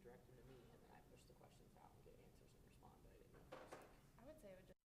direct them to me, and then I push the questions out and get answers and respond, but I didn't know if it was like. I would say it would just.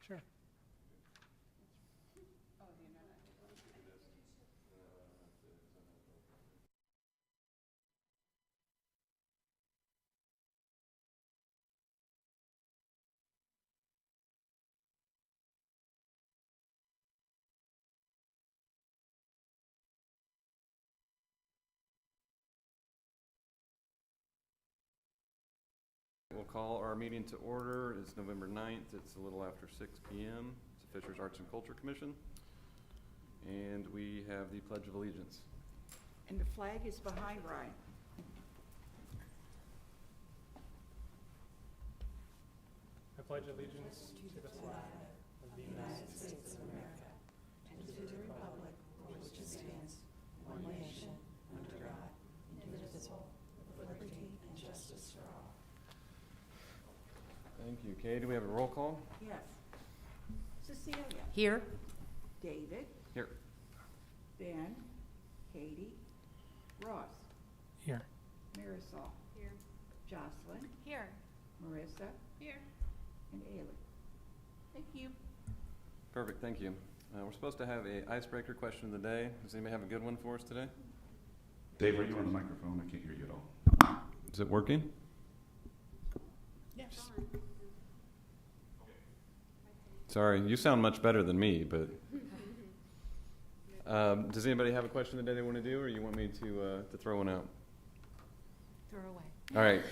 Sure. We'll call our meeting to order. It's November 9th. It's a little after 6 p.m. It's the Fishers Arts and Culture Commission. And we have the Pledge of Allegiance. And the flag is behind Ryan. I pledge allegiance to the flag of the United States of America and to the republic for which it stands, one nation, under God, indivisible, with liberty and justice for all. Thank you. Kay, do we have a roll call? Yes. Cecilia. Here. David. Here. Ben. Katie. Ross. Here. Marisol. Here. Jocelyn. Here. Marissa. Here. And Ailey. Thank you. Perfect. Thank you. We're supposed to have a icebreaker question of the day. Does anybody have a good one for us today? Dave, are you on the microphone? I can't hear you at all. Is it working? Yes. Sorry, you sound much better than me, but does anybody have a question today they want to do, or you want me to throw one out? Throw away. All right.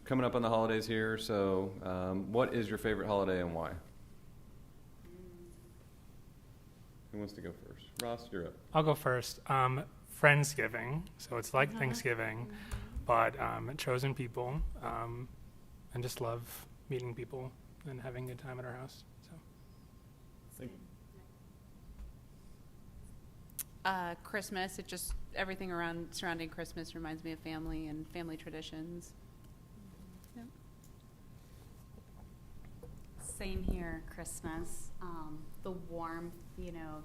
Coming up on the holidays here, so what is your favorite holiday and why? Who wants to go first? Ross, you're up. I'll go first. Friendsgiving. So it's like Thanksgiving, but chosen people, and just love meeting people and having a good time at our house. So. Christmas, everything surrounding Christmas reminds me of family and family traditions. Yep. Same here, Christmas. The warmth,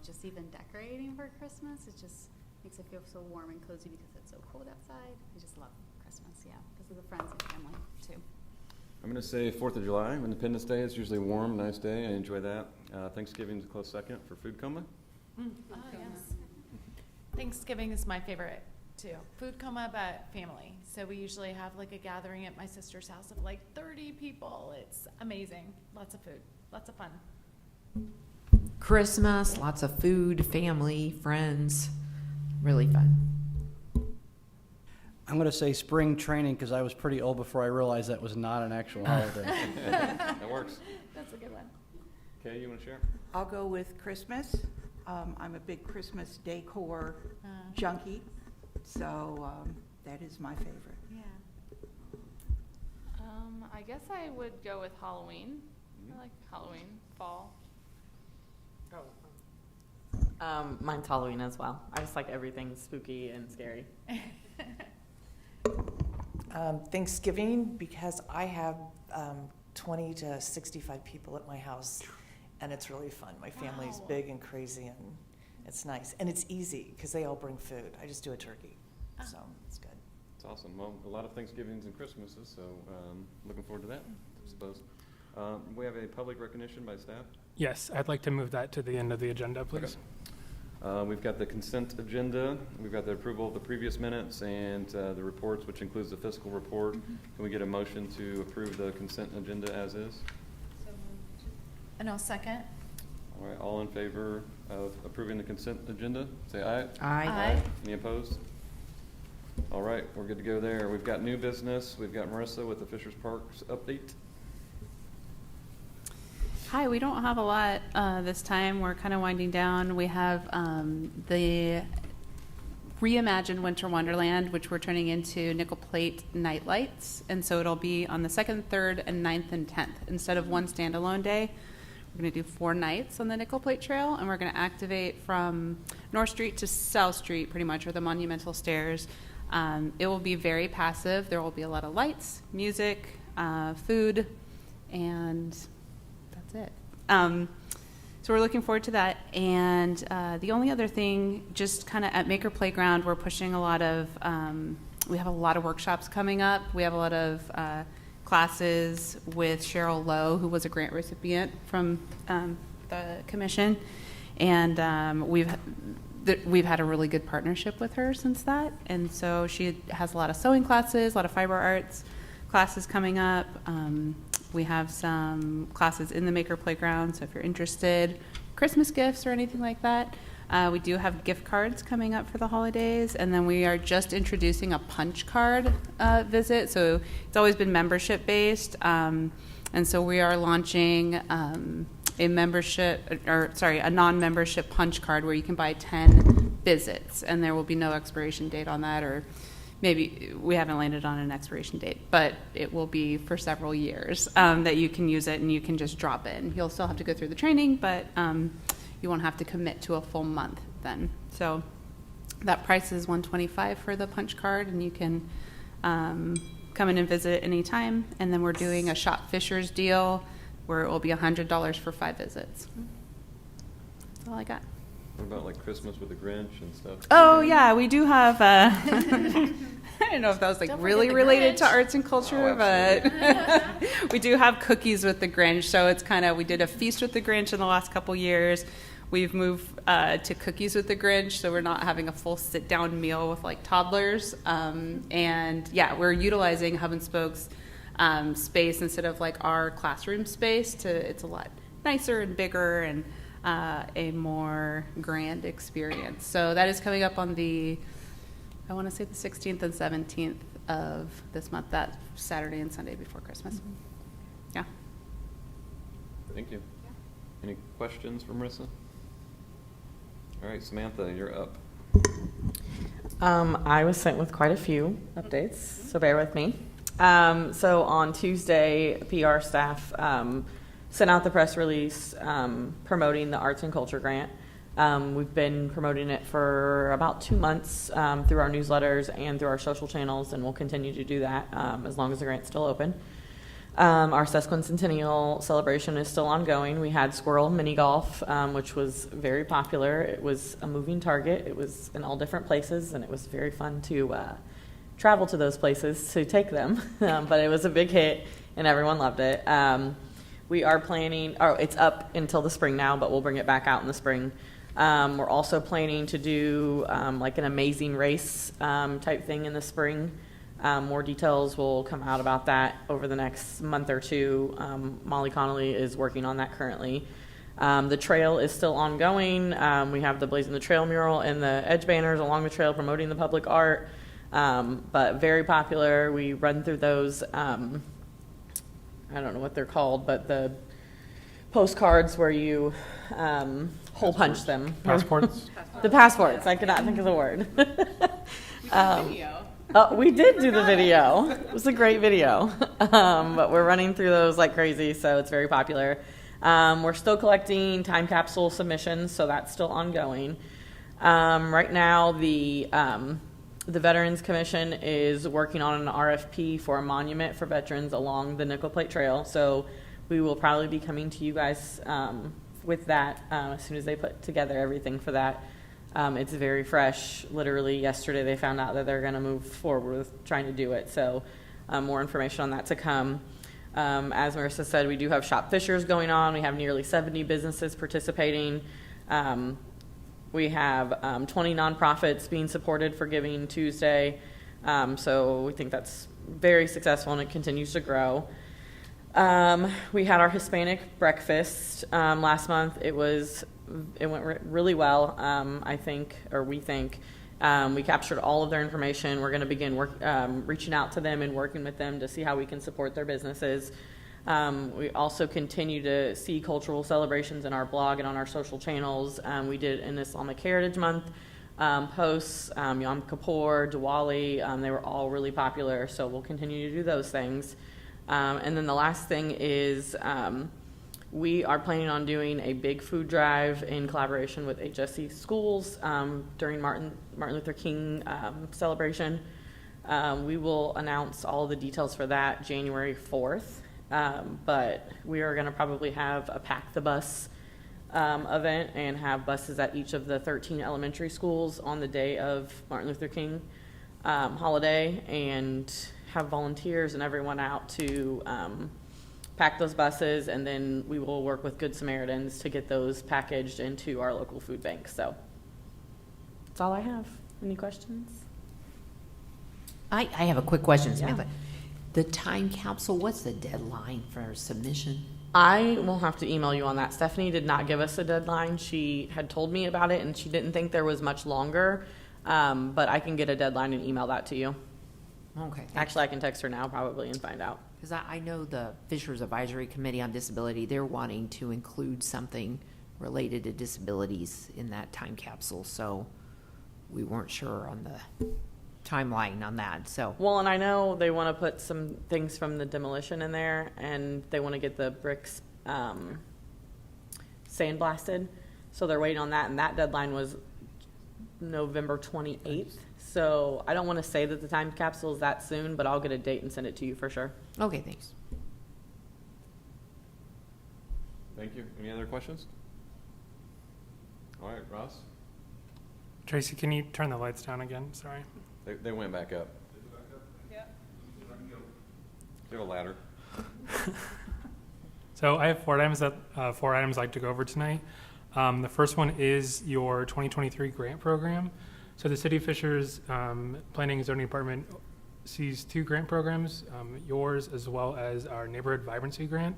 just even decorating for Christmas, it just makes it feel so warm and cozy because it's so cold outside. I just love Christmas, yeah, because of the friends and family too. I'm going to say 4th of July, Independence Day. It's usually a warm, nice day. I enjoy that. Thanksgiving's a close second for Food Coma. Oh, yes. Thanksgiving is my favorite too. Food coma, but family. So we usually have like a gathering at my sister's house of like 30 people. It's amazing. Lots of food, lots of fun. Christmas, lots of food, family, friends, really fun. I'm going to say spring training because I was pretty old before I realized that was not an actual holiday. That works. That's a good one. Kay, you want to share? I'll go with Christmas. I'm a big Christmas decor junkie, so that is my favorite. Yeah. I guess I would go with Halloween. I like Halloween, fall. Mine's Halloween as well. I just like everything spooky and scary. Thanksgiving, because I have 20 to 65 people at my house, and it's really fun. My family's Wow. big and crazy, and it's nice. And it's easy, because they all bring food. I just do a turkey, so it's good. It's awesome. Well, a lot of Thanksgivings and Christmases, so looking forward to that, I suppose. We have a public recognition by staff. Yes, I'd like to move that to the end of the agenda, please. We've got the consent agenda. We've got the approval of the previous minutes and the reports, which includes the fiscal report. Can we get a motion to approve the consent agenda as is? And I'll second. All right, all in favor of approving the consent agenda, say aye. Aye. Any opposed? All right, we're good to go there. We've got new business. We've got Marissa with the Fishers Parks update. Hi, we don't have a lot this time. We're kind of winding down. We have the reimagined Winter Wonderland, which we're turning into nickel plate night lights. And so it'll be on the 2nd, 3rd, and 9th and 10th. Instead of one standalone day, we're going to do 4 nights on the nickel plate trail, and we're going to activate from North Street to South Street, pretty much, or the Monumental Stairs. It will be very passive. There will be a lot of lights, music, food, and that's it. So we're looking forward to that. And the only other thing, just kind of at Maker Playground, we're pushing a lot of, we have a lot of workshops coming up. We have a lot of classes with Cheryl Lowe, who was a grant recipient from the commission. And we've had a really good partnership with her since that. And so she has a lot of sewing classes, a lot of fiber arts classes coming up. We have some classes in the Maker Playground, so if you're interested, Christmas gifts or anything like that. We do have gift cards coming up for the holidays, and then we are just introducing a punch card visit. So it's always been membership based, and so we are launching a non-membership punch card where you can buy 10 visits, and there will be no expiration date on that, or maybe we haven't landed on an expiration date, but it will be for several years that you can use it, and you can just drop in. You'll still have to go through the training, but you won't have to commit to a full month then. So that price is $125 for the punch card, and you can come in and visit anytime. And then we're doing a Shop Fishers deal where it will be $100 for 5 visits. That's all I got. What about like Christmas with the Grinch and stuff? Oh yeah, we do have. I don't know if that was like Don't really forget the related to Grinch. arts and culture, Oh, but we do have cookies with the Grinch. So it's kind of, we did a feast with the Grinch in the last couple years. We've moved to cookies with the Grinch, so we're not having a full sit-down meal with like toddlers. And yeah, we're utilizing Hub and Spoke's space instead of like our classroom space. It's a lot nicer and bigger and a more grand experience. So that is coming up on the, I want to say the 16th and 17th of this month, that Saturday and Sunday before Christmas. Yeah. Thank you. Any questions for Marissa? All right, Samantha, you're up. I was sent with quite a few updates, so bear with me. So on Tuesday, PR staff sent out the press release promoting the Arts and Culture Grant. We've been promoting it for about 2 months through our newsletters and through our social channels, and we'll continue to do that as long as the grant's still open. Our sesquicentennial celebration is still ongoing. We had Squirrel Mini Golf, which was very popular. It was a moving target. It was in all different places, and it was very fun to travel to those places to take them. But it was a big hit, and everyone loved it. We are planning, it's up until the spring now, but we'll bring it back out in the spring. We're also planning to do like an amazing race type thing in the spring. More details will come out about that over the next month or two. Molly Connolly is working on that currently. The trail is still ongoing. We have the Blazing the Trail mural and the edge banners along the trail promoting the public art, but very popular. We run through those, I don't know what they're called, but the postcards where you hole punch them. Passports? The passports. I could not think of the word. We did do the video. It was a great video. But we're running through those like crazy, so it's very popular. We're still collecting time capsule submissions, so that's still ongoing. Right now, the Veterans Commission is working on an RFP for a monument for veterans along the Nickel Plate Trail. So we will probably be coming to you guys with that as soon as they put together everything for that. It's very fresh. Literally yesterday they found out that they're going to move forward with trying to do it. So more information on that to come. As Marissa said, we do have Shop Fishers going on. We have nearly 70 businesses participating. We have 20 nonprofits being supported for Giving Tuesday. So we think that's very successful and it continues to grow. We had our Hispanic breakfast last month. It went really well, I think, or we think. We captured all of their information. We're going to begin reaching out to them and working with them to see how we can support their businesses. We also continue to see cultural celebrations in our blog and on our social channels. We did an Islamic Heritage Month posts, Yom Kippur, Diwali. They were all really popular, so we'll continue to do those things. And then the last thing is we are planning on doing a big food drive in collaboration with HSC schools during Martin Luther King celebration. We will announce all the details for that January 4th, but we are going to probably have a Pack the Bus event and have buses at each of the 13 elementary schools on the day of Martin Luther King holiday, and have volunteers and everyone out to pack those buses, and then we will work with Good Samaritans to get those packaged into our local food bank. So that's all I have. Any questions? I have a quick question, Samantha. Yeah. The time capsule, what's the deadline for submission? I will have to email you on that. Stephanie did not give us a deadline. She had told me about it and she didn't think there was much longer, but I can get a deadline and email that to you. Okay. Actually, I can text her now probably and find out. Because I know the Fishers Advisory Committee on Disability, they're wanting to include something related to disabilities in that time capsule, so we weren't sure on the timeline on that. So Well, and I know they want to put some things from the demolition in there, and they want to get the bricks sandblasted, so they're waiting on that, and that deadline was November 28th. So I don't want to say that the time capsule is that soon, but I'll get a date and send it to you for sure. okay, thanks. Thank you. Any other questions? All right, Ross? Tracy, can you turn the lights down again? Sorry. They went back up. Yeah. They have a ladder. So I have four items I'd like to go over tonight. The first one is your 2023 grant program. So the City of Fishers Planning and Zoning Department sees two grant programs, yours as well as our Neighborhood Vibrancy Grant.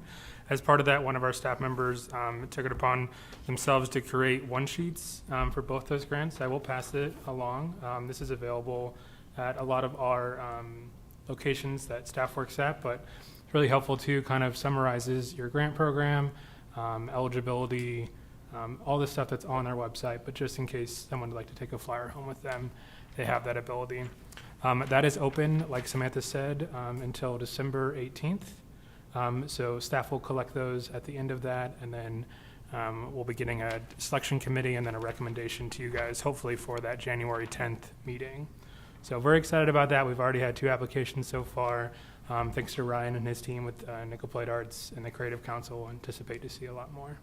As part of that, one of our staff members took it upon themselves to create one-sheets for both those grants. I will pass it along. This is available at a lot of our locations that staff works at, but it's really helpful too, kind of summarizes your grant program, eligibility, all the stuff that's on our website, but just in case someone would like to take a flyer home with them, they have that ability. That is open, like Samantha said, until December 18th. So staff will collect those at the end of that, and then we'll be getting a selection committee and then a recommendation to you guys, hopefully for that January 10th meeting. So very excited about that. We've already had 2 applications so far. Thanks to Ryan and his team with Nickel Plate Arts and the Creative Council. Anticipate to see a lot more.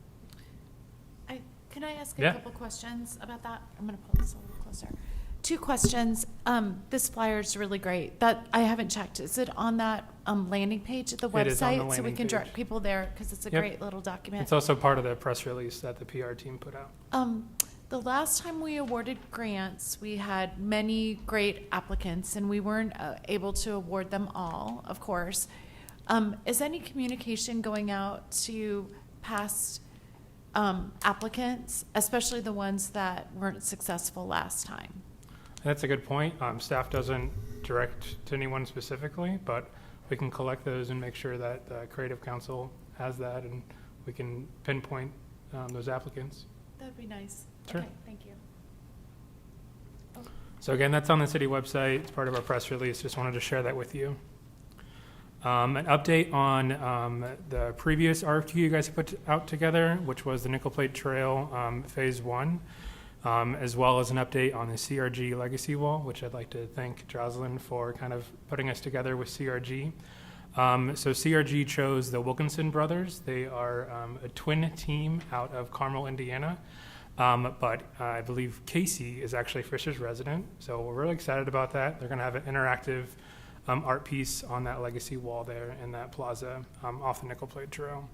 Can I ask a Yeah. couple questions about that? I'm going to pull this a little closer. 2 questions. This flyer is really great. That I haven't checked. Is it on that landing page at the It is on the website, so we landing can direct page. people there because it's a Yep. great little document? It's also part of the press release that the PR team put out. The last time we awarded grants, we had many great applicants, and we weren't able to award them all, of course. Is any communication going out to past applicants, especially the ones that weren't successful last time? That's a good point. Staff doesn't direct to anyone specifically, but we can collect those and make sure that the Creative Council has that, and we can pinpoint those applicants. That'd be nice. Sure. Okay, thank you. So again, that's on the city website. It's part of our press release. Just wanted to share that with you. An update on the previous RFQ you guys put out together, which was the Nickel Plate Trail Phase 1, as well as an update on the CRG Legacy Wall, which I'd like to thank Jocelyn for kind of putting us together with CRG. So CRG chose the Wilkinson brothers. They are a twin team out of Carmel, Indiana. But I believe Casey is actually Fisher's resident, so we're really excited about that. They're going to have an interactive art piece on that legacy wall there in that plaza off the Nickel Plate Trail.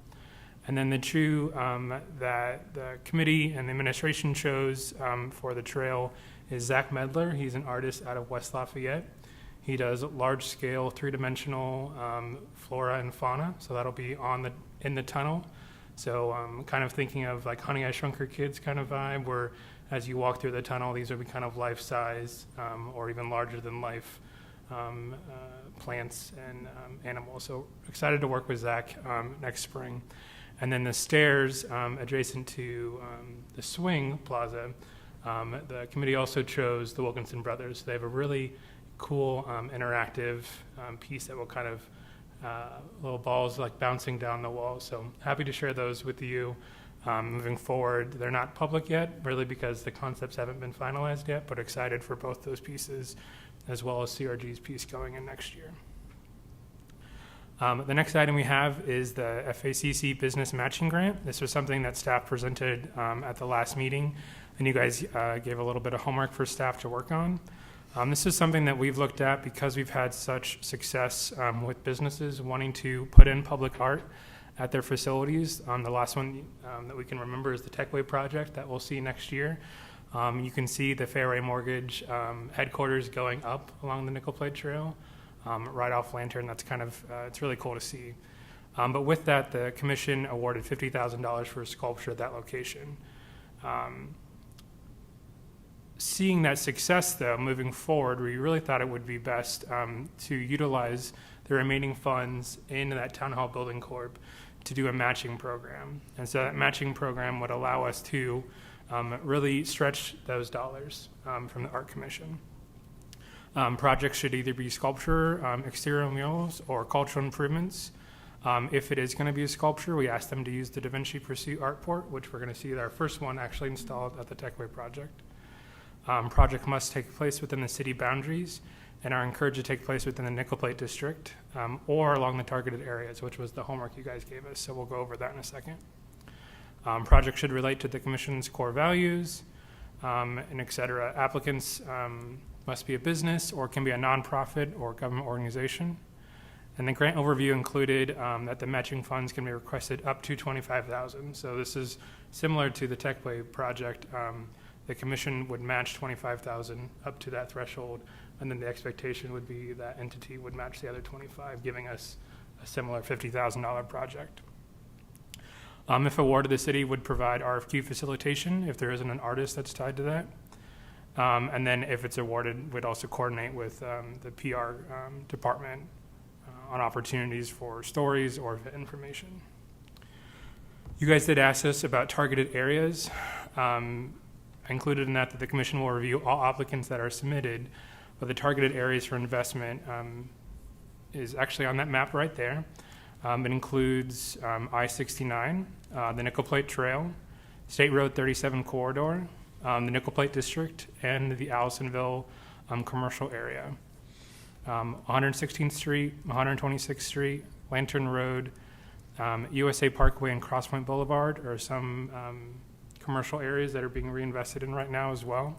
And then the two that the committee and the administration chose for the trail is Zach Medler. He's an artist out of West Lafayette. He does large-scale, three-dimensional flora and fauna, so that'll be in the tunnel. So kind of thinking of like Honey, I Shrunk Her Kids kind of vibe, where as you walk through the tunnel, these will be kind of life-size or even larger than life plants and animals. So excited to work with Zach next spring. And then the stairs adjacent to the swing plaza, the committee also chose the Wilkinson brothers. They have a really cool interactive piece that will kind of little balls like bouncing down the wall. So happy to share those with you moving forward. They're not public yet, really because the concepts haven't been finalized yet, but excited for both those pieces as well as CRG's piece going in next year. The next item we have is the FACC Business Matching Grant. This was something that staff presented at the last meeting, and you guys gave a little bit of homework for staff to work on. This is something that we've looked at because we've had such success with businesses wanting to put in public art at their facilities. The last one that we can remember is the Techway project that we'll see next year. You can see the Fairway Mortgage headquarters going up along the Nickel Plate Trail, right off Lantern. That's kind of, it's really cool to see. But with that, the commission awarded $50,000 for a sculpture at that location. Seeing that success, though, moving forward, we really thought it would be best to utilize the remaining funds in that Town Hall Building Corp to do a matching program. And so that matching program would allow us to really stretch those dollars from the Art Commission. Projects should either be sculpture, exterior murals, or cultural improvements. If it is going to be a sculpture, we asked them to use the Da Vinci Pursuit Art Port, which we're going to see our first one actually installed at the Techway project. Project must take place within the city boundaries and are encouraged to take place within the Nickel Plate district or along the targeted areas, which was the homework you guys gave us. So we'll go over that in a second. Project should relate to the commission's core values, and et cetera. Applicants must be a business or can be a nonprofit or government organization. And the grant overview included that the matching funds can be requested up to $25,000. So this is similar to the Techway project. The commission would match $25,000 up to that threshold, and then the expectation would be that entity would match the other $25,000, giving us a similar $50,000 project. If awarded, the city would provide RFQ facilitation if there isn't an artist that's tied to that. And then if it's awarded, we'd also coordinate with the PR department on opportunities for stories or information. You guys did ask us about targeted areas. Included in that the commission will review all applicants that are submitted, but the targeted areas for investment is actually on that map right there. It includes I-69, the Nickel Plate Trail, State Road 37 corridor, the Nickel Plate District, and the Allisonville commercial area. 116th Street, 126th Street, Lantern Road, USA Parkway, and Crosspoint Boulevard are some commercial areas that are being reinvested in right now as well.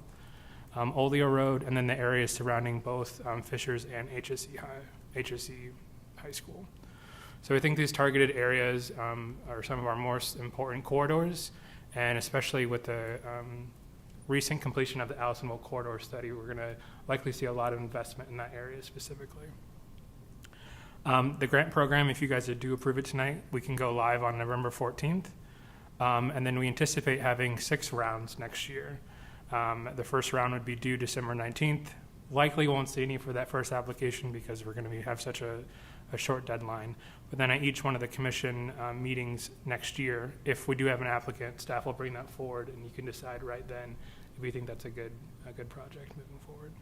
Olio Road, and then the areas surrounding both Fishers and HSE High School. So I think these targeted areas are some of our most important corridors, and especially with the recent completion of the Allisonville corridor study, we're going to likely see a lot of investment in that area specifically. The grant program, if you guys do approve it tonight, we can go live on November 14th. And then we anticipate having 6 rounds next year. The first round would be due December 19th. Likely won't see any for that first application because we're going to have such a short deadline. But then at each one of the commission meetings next year, if we do have an applicant, staff will bring that forward, and you can decide right then if we think that's a good project moving forward.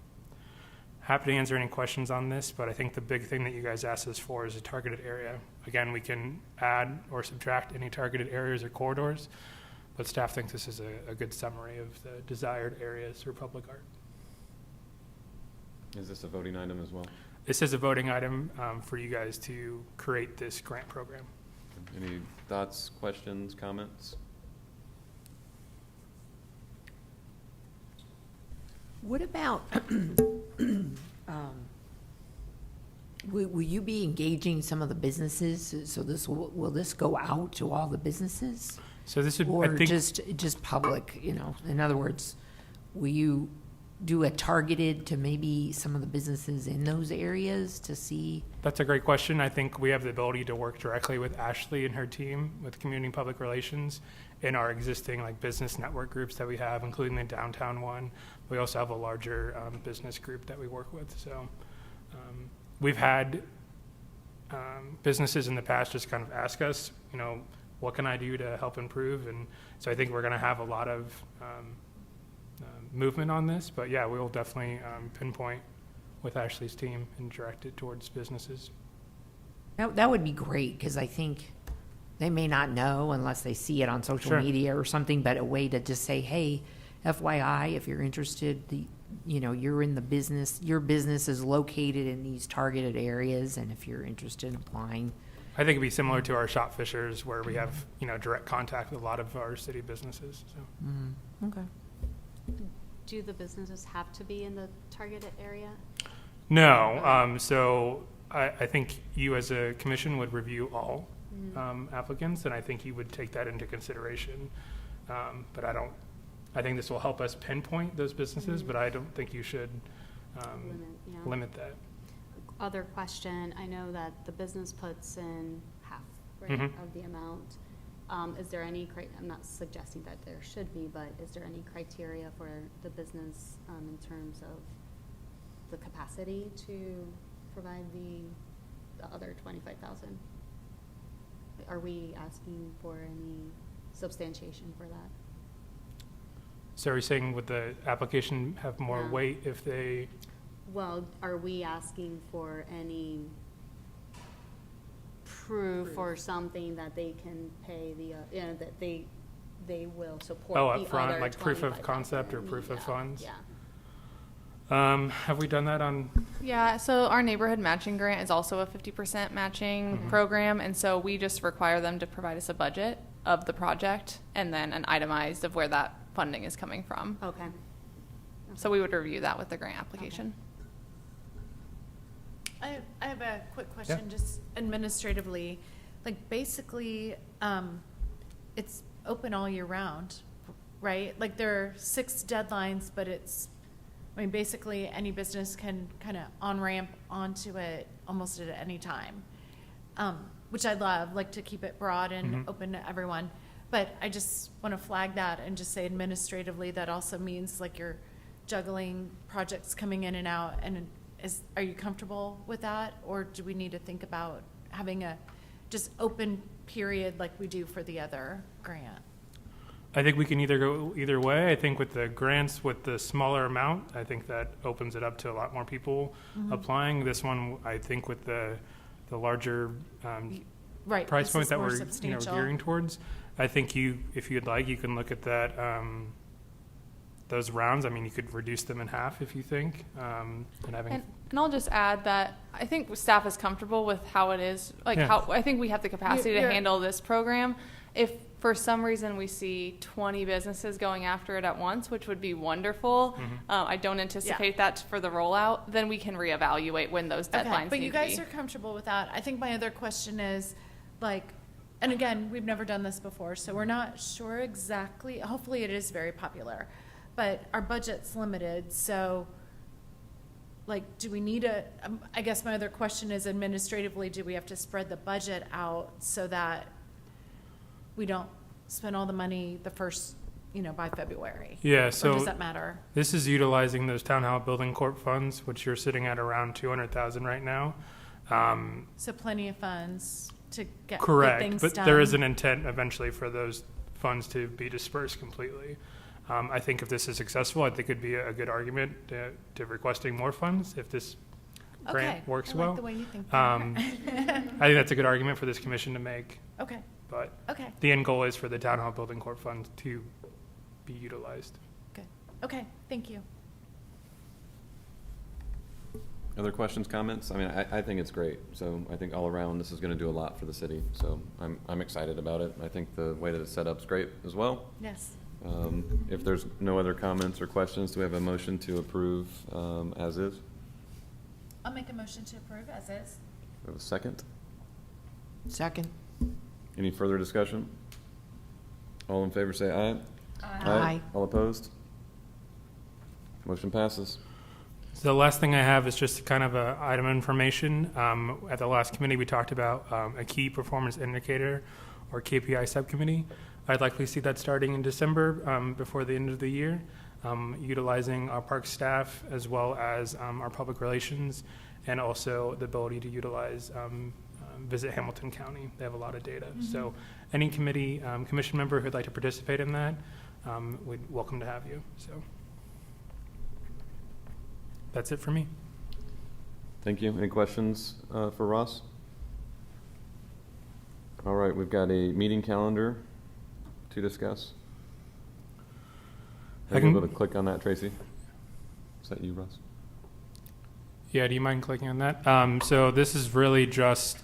Happy to answer any questions on this, but I think the big thing that you guys asked us for is a targeted area. Again, we can add or subtract any targeted areas or corridors, but staff thinks this is a good summary of the desired areas for public art. Is this a voting item as well? This is a voting item for you guys to create this grant program. Any thoughts, questions, comments? What about, will you be engaging some of the businesses? So will this go out to all the businesses? So this would, Or I think, just public, in other words, will you do a targeted to maybe some of the businesses in those areas to see? that's a great question. I think we have the ability to work directly with Ashley and her team with Community and Public Relations in our existing business network groups that we have, including the downtown one. We also have a larger business group that we work with. So we've had businesses in the past just kind of ask us, what can I do to help improve? And so I think we're going to have a lot of movement on this. But yeah, we will definitely pinpoint with Ashley's team and direct it towards businesses. That would be great, because I think they may not know unless they see it on social Sure. media or something, but a way to just say, hey, FYI, if you're interested, you're in the business, your business is located in these targeted areas, and if you're interested in applying. I think it'd be similar to our Shop Fishers, where we have direct contact with a lot of our city businesses. So. Okay. Do the businesses have to be in the targeted area? No, so I think you as a commission would review all applicants, and I think you would take that into consideration. But I think this will help us pinpoint those businesses, but I don't think you should limit that. Other question, I know that the business puts in half, right, Mhm. of the amount. Is there any, I'm not suggesting that there should be, but is there any criteria for the business in terms of the capacity to provide the other 25,000? Are we asking for any substantiation for that? So are you saying would the application have more Yeah. weight if they? Well, are we asking for any proof or something that they can pay that they will support Oh, the up front, other like proof of 25,000? concept or proof of funds? Yeah. Have we done that on? Yeah, so our neighborhood matching grant is also a 50% matching program, and so we just require them to provide us a budget of the project and then an itemized of where that funding is coming from. Okay. So we would review that with the grant application. I have a quick question, just administratively. Like, basically, it's open all year round, right? Like, there are 6 deadlines, but basically, any business can kind of on-ramp onto it almost at any time, which I love, like to keep it broad and open to everyone. But I just want to flag that and just say administratively, that also means like you're juggling projects coming in and out. And are you comfortable with that? Or do we need to think about having a just open period like we do for the other grant? I think we can either go either way. I think with the grants, with the smaller amount, I think that opens it up to a lot more people applying. This one, I think with the larger Right, price this point is that more we're substantial. gearing towards, I think if you'd like, you can look at that those rounds. I mean, you could reduce them in half if you think, and having. And I'll just add that I think staff is comfortable with how it is, like Yeah. how I think we have the capacity to You're- handle this program. if for some reason we see 20 businesses going after it at once, which would be wonderful, I don't anticipate that for the rollout, then we can reevaluate when those deadlines Okay, but need you to guys be. are comfortable with that. I think my other question is, like, and again, we've never done this before, so we're not sure exactly. Hopefully it is very popular, but our budget's limited, so, like, do we need I guess my other question is administratively, do we have to spread the budget out so that we don't spend all the money the first, by February? Yeah, Or so does that matter? this is utilizing those Town Hall Building Corp funds, which you're sitting at around 200,000 right now. So plenty of funds to get Correct, things but done. there is an intent eventually for those funds to be dispersed completely. I think if this is successful, I think it'd be a good argument to requesting more funds if this grant works I well. like the way you think. I think that's a good argument for this commission to make, Okay, but okay, the end goal is for the Town Hall Building Corp funds to be utilized. good. Okay, thank you. Other questions, comments? I mean, I think it's great. So I think all around, this is going to do a lot for the city. So I'm excited about it. I think the way that it's set up is great as well. Yes. If there's no other comments or questions, do we have a motion to approve as is? I'll make a motion to approve as is. We have a second? Second. Any further discussion? All in favor say aye. Aye. All opposed? Motion passes. So the last thing I have is just kind of a item of information. At the last committee, we talked about a key performance indicator or KPI subcommittee. I'd likely see that starting in December before the end of the year, utilizing our park staff as well as our public relations, and also the ability to utilize Visit Hamilton County. They have a lot of data. So any committee, commission member who'd like to participate in that, we'd welcome to have you. So that's it for me. Thank you. Any questions for Ross? All right, we've got a meeting calendar to discuss. Are you able to click on that, Tracy? Is that you, Ross? Yeah, do you mind clicking on that? So this is really just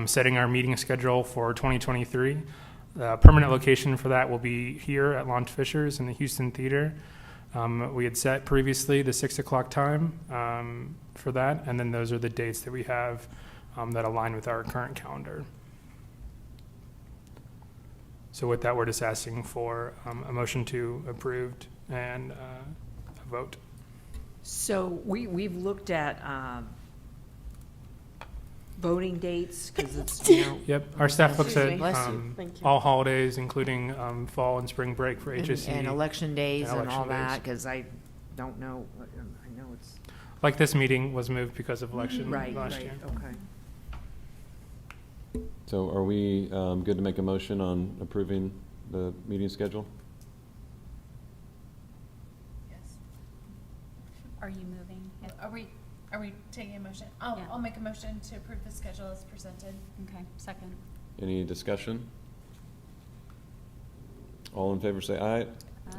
setting our meeting schedule for 2023. The permanent location for that will be here at Launch Fishers in the Houston Theater. We had set previously the 6 o'clock time for that, and then those are the dates that we have that align with our current calendar. So with that, we're just asking for a motion to approved and a vote. So we've looked at voting dates, because it's, Yep, our staff looks at Bless you. Thank you. all holidays, including fall and spring break for HSE. and election days and and all election that, days. because I don't know, I know it's. Like this meeting was moved because of election Right, last right, year. okay. So are we good to make a motion on approving the meeting schedule? Yes. Are you moving? Are we taking a motion? Yeah. I'll make a motion to approve the schedule as presented. Okay, second. Any discussion? All in favor say aye.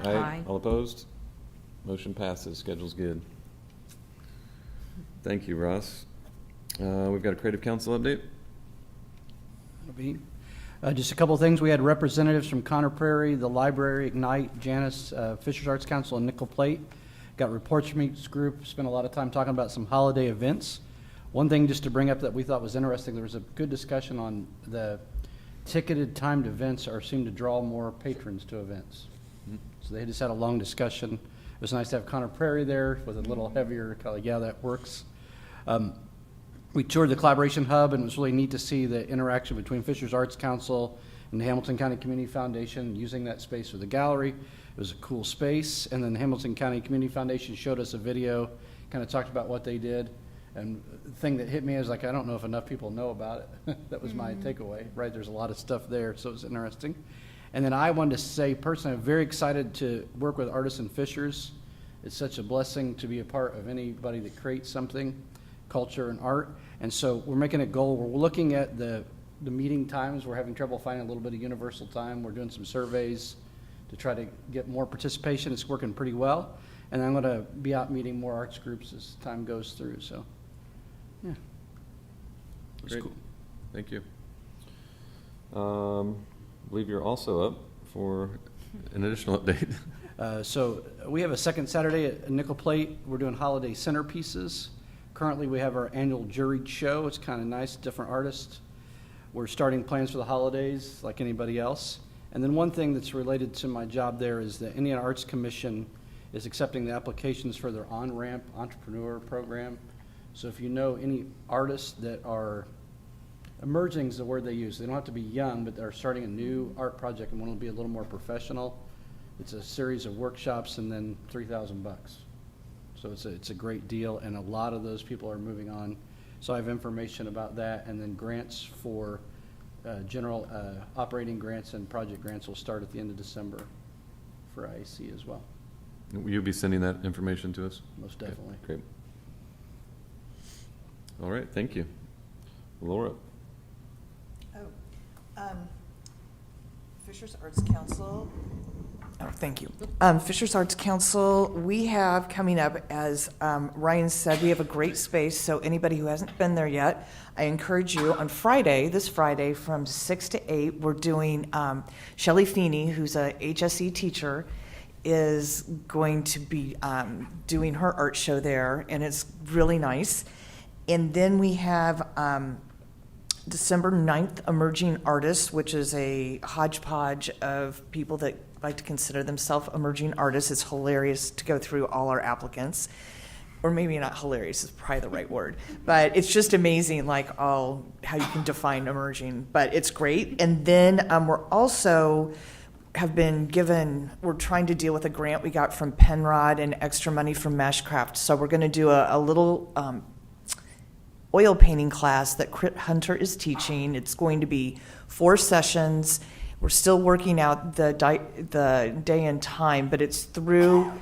Aye. All opposed? Motion passes. Schedule's good. Thank you, Ross. We've got a Creative Council update. Just a couple of things. We had representatives from Conner Prairie, the library, Ignite, Janus, Fishers Arts Council, and Nickel Plate. Got reports from each group. Spent a lot of time talking about some holiday events. One thing just to bring up that we thought was interesting, there was a good discussion on the ticketed timed events seem to draw more patrons to events. So they just had a long discussion. It was nice to have Conner Prairie there with a little heavier, kind of, yeah, that works. We toured the Collaboration Hub, and it was really neat to see the interaction between Fishers Arts Council and the Hamilton County Community Foundation using that space for the gallery. It was a cool space. And then the Hamilton County Community Foundation showed us a video, kind of talked about what they did. And the thing that hit me is, like, I don't know if enough people know about it. That was my takeaway, right? There's a lot of stuff there, so it was interesting. And then I wanted to say, personally, I'm very excited to work with Artists and Fishers. It's such a blessing to be a part of anybody that creates something, culture and art. And so we're making a goal. We're looking at the meeting times. We're having trouble finding a little bit of universal time. We're doing some surveys to try to get more participation. It's working pretty well. And I'm going to be out meeting more arts groups as time goes through. So, yeah. It's Great. cool. Thank you. I believe you're also up for an additional update. So we have a second Saturday at Nickel Plate. We're doing holiday centerpieces. Currently, we have our annual juried show. It's kind of nice, different artists. We're starting plans for the holidays like anybody else. And then one thing that's related to my job there is the Indiana Arts Commission is accepting the applications for their on-ramp entrepreneur program. So if you know any artists that are, emerging is the word they use. They don't have to be young, but they're starting a new art project and want to be a little more professional. It's a series of workshops and then $3,000. So it's a great deal, and a lot of those people are moving on. So I have information about that, and then grants for general operating grants and project grants will start at the end of December for IAC as well. Will you be sending that information to us? Most definitely. Okay, great. All right, thank you. Laura? Fishers Arts Council. Oh, thank you. Fishers Arts Council, we have coming up, as Ryan said, we have a great space, so anybody who hasn't been there yet, I encourage you, on Friday, this Friday, from 6 to 8, we're doing, Shelley Feeney, who's a HSE teacher, is going to be doing her art show there, and it's really nice. And then we have December 9th, Emerging Artists, which is a hodgepodge of people that like to consider themselves emerging artists. It's hilarious to go through all our applicants. Or maybe not hilarious is probably the right word. But it's just amazing, like, how you can define emerging. But it's great. And then we're also we're trying to deal with a grant we got from Penrod and extra money from Mashcraft. So we're going to do a little oil painting class that Crit Hunter is teaching. It's going to be 4 sessions. We're still working out the day and time, but it's through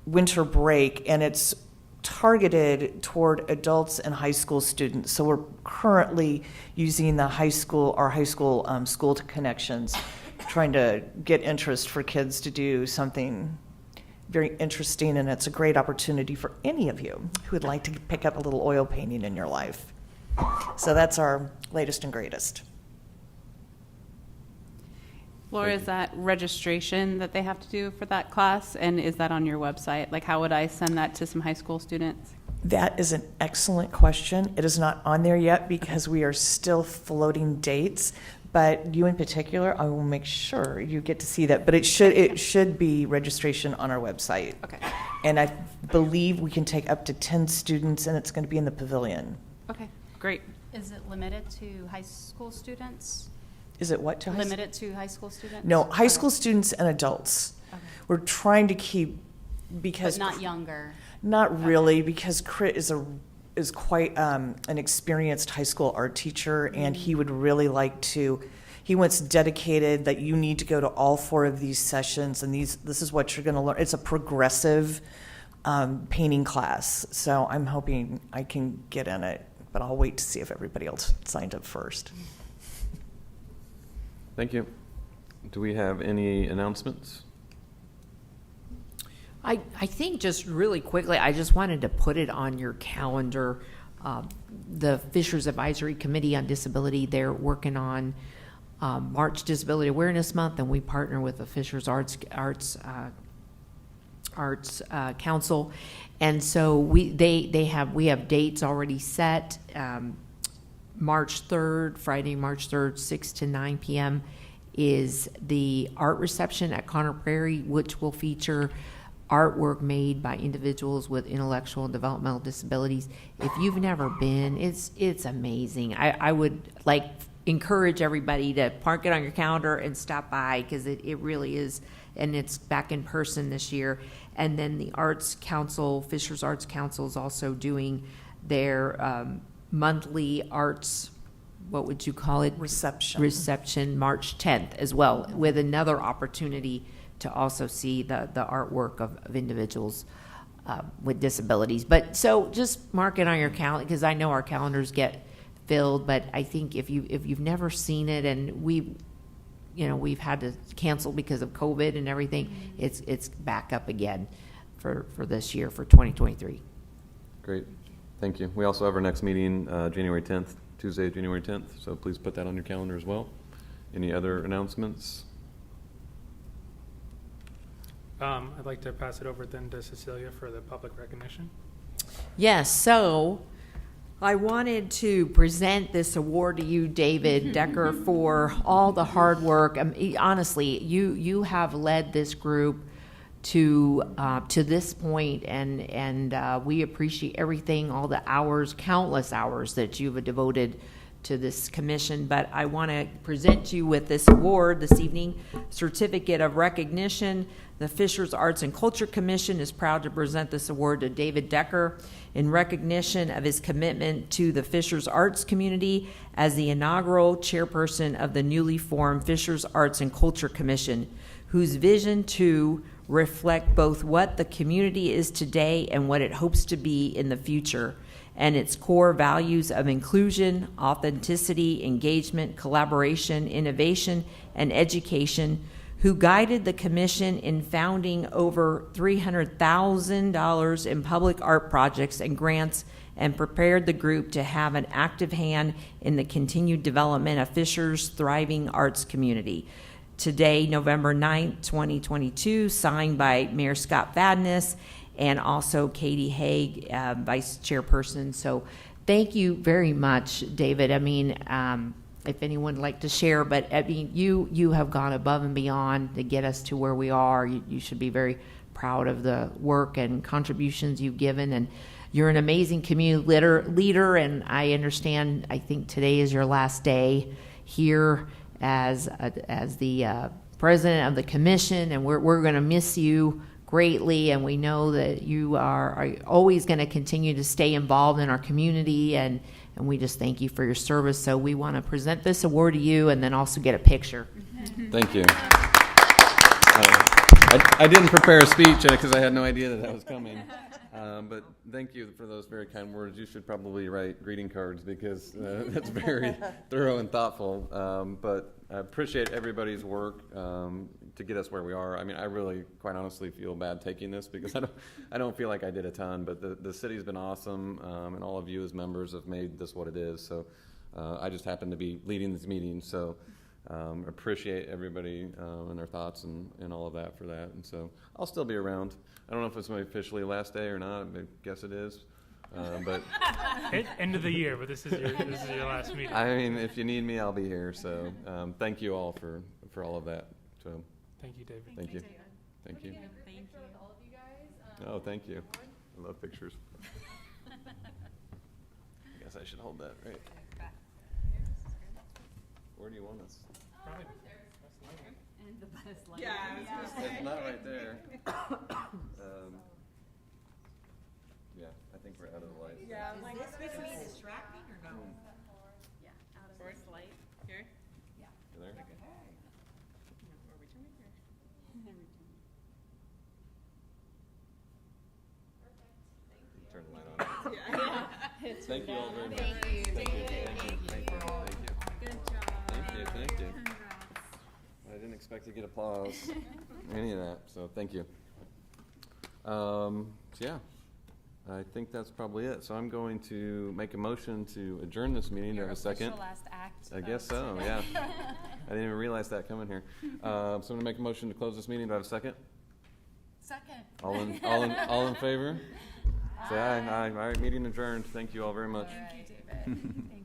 winter break, and it's targeted toward adults and high school students. So we're currently using our high school school connections, trying to get interest for kids to do something very interesting, and it's a great opportunity for any of you who would like to pick up a little oil painting in your life. So that's our latest and greatest. Laura, is that registration that they have to do for that class, and is that on your website? Like, how would I send that to some high school students? That is an excellent question. It is not on there yet because we are still floating dates, but you in particular, I will make sure you get to see that. But it should be registration on our website. Okay. And I believe we can take up to 10 students, and it's going to be in the pavilion. Okay, great. Is it limited to high school students? Is it what to high school? Limited to high school students? No, high school students and adults. Okay. We're trying to keep, because But not younger? Not really, because Crit is quite an experienced high school art teacher, and he would really like to. He wants dedicated that you need to go to all 4 of these sessions, and this is what you're going to learn. It's a progressive painting class, so I'm hoping I can get in it, but I'll wait to see if everybody else signed up first. Thank you. Do we have any announcements? I think just really quickly, I just wanted to put it on your calendar. The Fishers Advisory Committee on Disability, they're working on March Disability Awareness Month, and we partner with the Fishers Arts Council, and so we have dates already set. March 3rd, Friday, March 3rd, 6 to 9 p.m. is the art reception at Conner Prairie, which will feature artwork made by individuals with intellectual and developmental disabilities. If you've never been, it's amazing. I would encourage everybody to park it on your calendar and stop by, because it really is, and it's back in person this year. And then the Arts Council, Fishers Arts Council, is also doing their monthly arts, what would you call it? Reception, March 10th as well, with another opportunity to also see the artwork of individuals with disabilities. But so just mark it on your calendar, because I know our calendars get filled, but I think if you've never seen it, and we've had to cancel because of COVID and everything, it's back up again for this year, for 2023. Great. Thank you. We also have our next meeting January 10th, Tuesday, January 10th, so please put that on your calendar as well. Any other announcements? I'd like to pass it over then to Cecilia for the public recognition. Yes, so I wanted to present this award to you, David Decker, for all the hard work. Honestly, you have led this group to this point, and we appreciate everything, all the hours, countless hours that you've devoted to this commission. But I want to present you with this award this evening, Certificate of Recognition. The Fishers Arts and Culture Commission is proud to present this award to David Decker in recognition of his commitment to the Fishers arts community as the inaugural chairperson of the newly formed Fishers Arts and Culture Commission, whose vision to reflect both what the community is today and what it hopes to be in the future, and its core values of inclusion, authenticity, engagement, collaboration, innovation, and education, who guided the commission in founding over $300,000 in public art projects and grants, and prepared the group to have an active hand in the continued development of Fishers' thriving arts community. Today, November 9th, 2022, signed by Mayor Scott Vadnais and also Katie Haig, Vice Chairperson. So thank you very much, David. I mean, if anyone would like to share, but I mean, you have gone above and beyond to get us to where we are. You should be very proud of the work and contributions you've given, and you're an amazing community leader, and I understand, I think today is your last day here as the president of the commission, and we're going to miss you greatly, and we know that you are always going to continue to stay involved in our community, and we just thank you for your service. So we want to present this award to you and then also get a picture. Thank you. I didn't prepare a speech because I had no idea that was coming. But thank you for those very kind words. You should probably write greeting cards because that's very thorough and thoughtful. But I appreciate everybody's work to get us where we are. I mean, I really, quite honestly, feel bad taking this because I don't feel like I did a ton. But the city's been awesome, and all of you as members have made this what it is. So I just happen to be leading this meeting. So appreciate everybody and their thoughts and all of that for that. And so I'll still be around. I don't know if it's my officially last day or not. I guess it is. But End of the year, but this is your last meeting. I mean, if you need me, I'll be here. So thank you all for all of that. So Thank you, David. thank you. Thank you. Oh, thank you. I love pictures. I guess I should hold that, right? Where do you want us? Probably. Yeah, I was gonna say. It's not right there. Yeah, I think we're out of the light. Yeah, I'm like, distracting or no? First light here. You there? Turn the light on. Yeah. Thank you all very much. Thank you. Thank you. I didn't expect to get applause, any of that, so thank you. So yeah, I think that's probably it. So I'm going to make a motion to adjourn this meeting. Do I have a second? last act. I guess so, yeah. I didn't even realize that coming here. So I'm going to make a motion to close this meeting. Do I have a second? Second. All in favor? Say aye. Aye. All right, meeting adjourned. Thank you all very much. Thank you, David. Thank